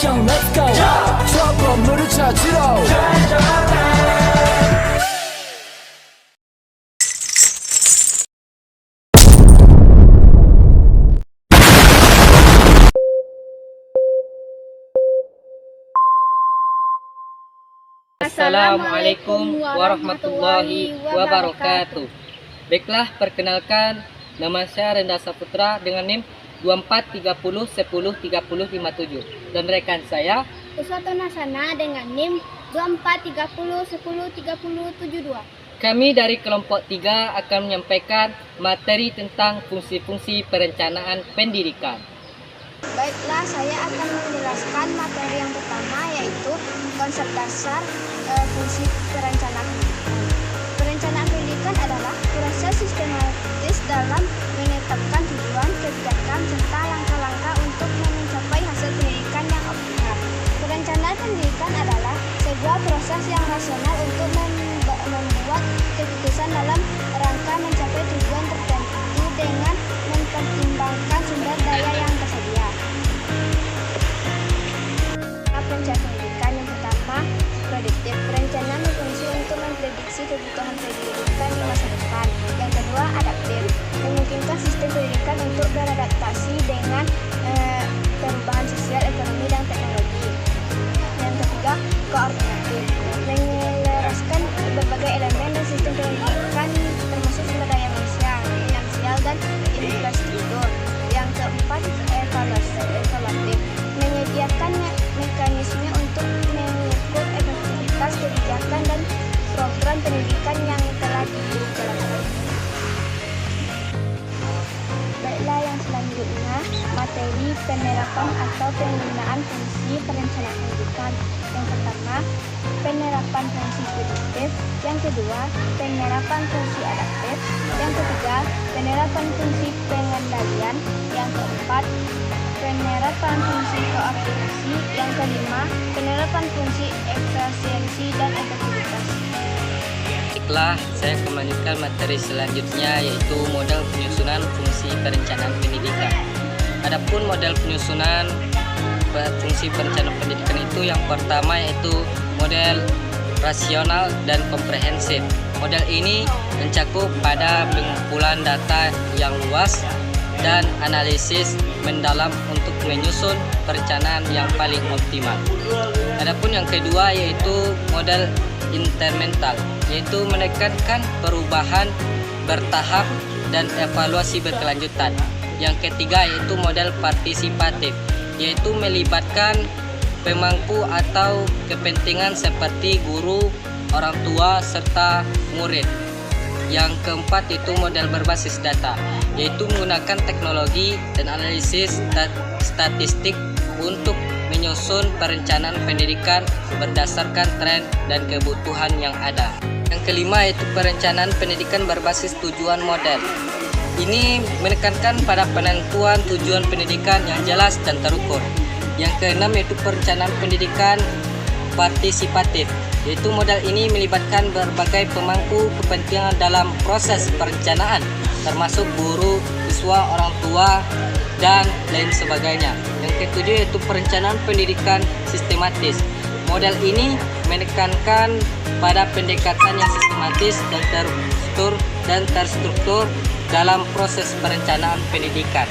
Action, let's go. 저 건물을 찾으러. Assalamualaikum warahmatullahi wabarakatuh. Baiklah, perkenalkan, nama saya Renda Saputra dengan NIM 2430103057 dan rekan saya Uswato Nasana dengan NIM 2430103072. Kami dari kelompok 3 akan menyampaikan materi tentang fungsi-fungsi perencanaan pendidikan. Baiklah, saya akan menjelaskan materi yang pertama, yaitu konsep dasar fungsi perencanaan pendidikan. Perencanaan pendidikan adalah proses sistematis dalam menetapkan tujuan, kebijakan, serta langkah-langkah untuk mencapai hasil pendidikan yang optimal. Perencanaan pendidikan adalah sebuah proses yang rasional untuk membuat keputusan dalam rangka mencapai tujuan tertentu dengan mempertimbangkan sumber daya yang tersedia. Perencanaan pendidikan yang pertama, prediktif. Perencanaan berfungsi untuk memprediksi kebutuhan pendidikan di masa depan. Yang kedua, adaptif. Memungkinkan sistem pendidikan untuk beradaptasi dengan perubahan sosial, ekonomi, dan teknologi. Yang ketiga, koordinatif. Menyelaraskan berbagai elemen dan sistem pendidikan termasuk sumber daya manusia, finansial, dan infrastruktur. Yang keempat, evaluatif. Menyediakan mekanisme untuk mengukur efektivitas kebijakan dan program pendidikan yang telah dijalankan. Baiklah, yang selanjutnya, materi penerapan atau penggunaan fungsi perencanaan pendidikan. Yang pertama, penerapan fungsi prediktif. Yang kedua, penerapan fungsi adaptif. Yang ketiga, penerapan fungsi pengendalian. Yang keempat, penerapan fungsi koordinasi. Yang kelima, penerapan fungsi efisiensi dan efektivitas. Baiklah, saya akan melanjutkan materi selanjutnya, yaitu model penyusunan fungsi perencanaan pendidikan. Adapun model penyusunan fungsi perencanaan pendidikan itu yang pertama yaitu model rasional dan komprehensif. Model ini mencakup pada pengumpulan data yang luas dan analisis mendalam untuk menyusun perencanaan yang paling optimal. Adapun yang kedua yaitu model intermental, yaitu menekankan perubahan bertahap dan evaluasi berkelanjutan. Yang ketiga yaitu model partisipatif, yaitu melibatkan pemangku atau kepentingan seperti guru, orang tua, serta murid. Yang keempat itu model berbasis data, yaitu menggunakan teknologi dan analisis statistik untuk menyusun perencanaan pendidikan berdasarkan tren dan kebutuhan yang ada. Yang kelima yaitu perencanaan pendidikan berbasis tujuan model. Ini menekankan pada penentuan tujuan pendidikan yang jelas dan terukur. Yang keenam yaitu perencanaan pendidikan partisipatif, yaitu model ini melibatkan berbagai pemangku kepentingan dalam proses perencanaan, termasuk guru, siswa, orang tua, dan lain sebagainya. Yang ketujuh yaitu perencanaan pendidikan sistematis. Model ini menekankan pada pendekatan yang sistematis dan terstruktur dalam proses perencanaan pendidikan.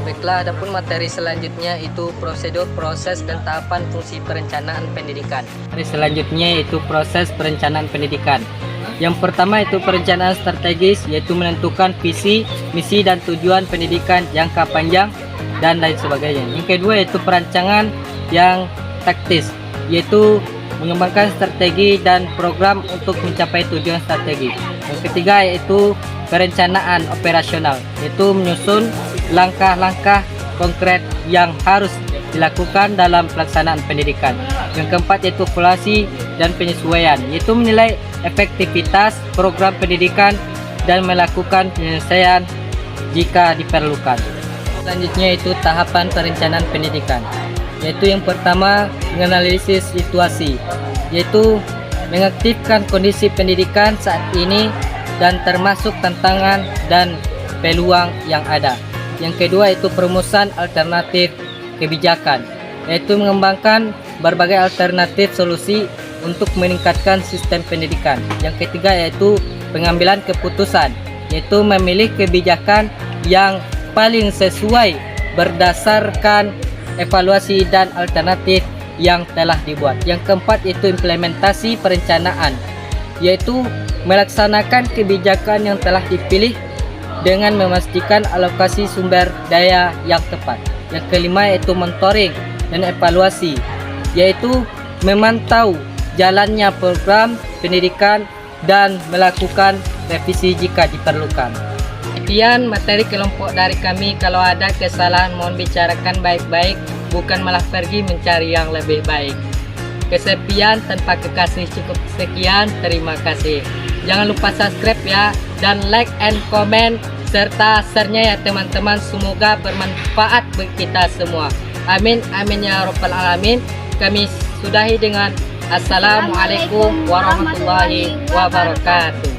Baiklah, adapun materi selanjutnya itu prosedur, proses, dan tahapan fungsi perencanaan pendidikan. Materi selanjutnya yaitu proses perencanaan pendidikan. Yang pertama itu perencanaan strategis, yaitu menentukan visi, misi, dan tujuan pendidikan jangka panjang dan lain sebagainya. Yang kedua yaitu perancangan yang taktis, yaitu mengembangkan strategi dan program untuk mencapai tujuan strategi. Yang ketiga yaitu perencanaan operasional, yaitu menyusun langkah-langkah konkret yang harus dilakukan dalam pelaksanaan pendidikan. Yang keempat yaitu evaluasi dan penyesuaian, yaitu menilai efektivitas program pendidikan dan melakukan penyelesaian jika diperlukan. Selanjutnya yaitu tahapan perencanaan pendidikan, yaitu yang pertama menganalisis situasi, yaitu mengaktifkan kondisi pendidikan saat ini dan termasuk tantangan dan peluang yang ada. Yang kedua itu perumusan alternatif kebijakan, yaitu mengembangkan berbagai alternatif solusi untuk meningkatkan sistem pendidikan. Yang ketiga yaitu pengambilan keputusan, yaitu memilih kebijakan yang paling sesuai berdasarkan evaluasi dan alternatif yang telah dibuat. Yang keempat yaitu implementasi perencanaan, yaitu melaksanakan kebijakan yang telah dipilih dengan memastikan alokasi sumber daya yang tepat. Yang kelima yaitu monitoring dan evaluasi, yaitu memantau jalannya program pendidikan dan melakukan revisi jika diperlukan. Sekian materi kelompok dari kami. Kalau ada kesalahan mohon bicarakan baik-baik, bukan malah pergi mencari yang lebih baik. Kesepian tanpa kekasih cukup sekian, terima kasih. Jangan lupa subscribe ya, dan like and comment serta share-nya ya teman-teman. Semoga bermanfaat bagi kita semua. Amin amin ya rabbal alamin. Kami sudahi dengan Assalamualaikum warahmatullahi wabarakatuh.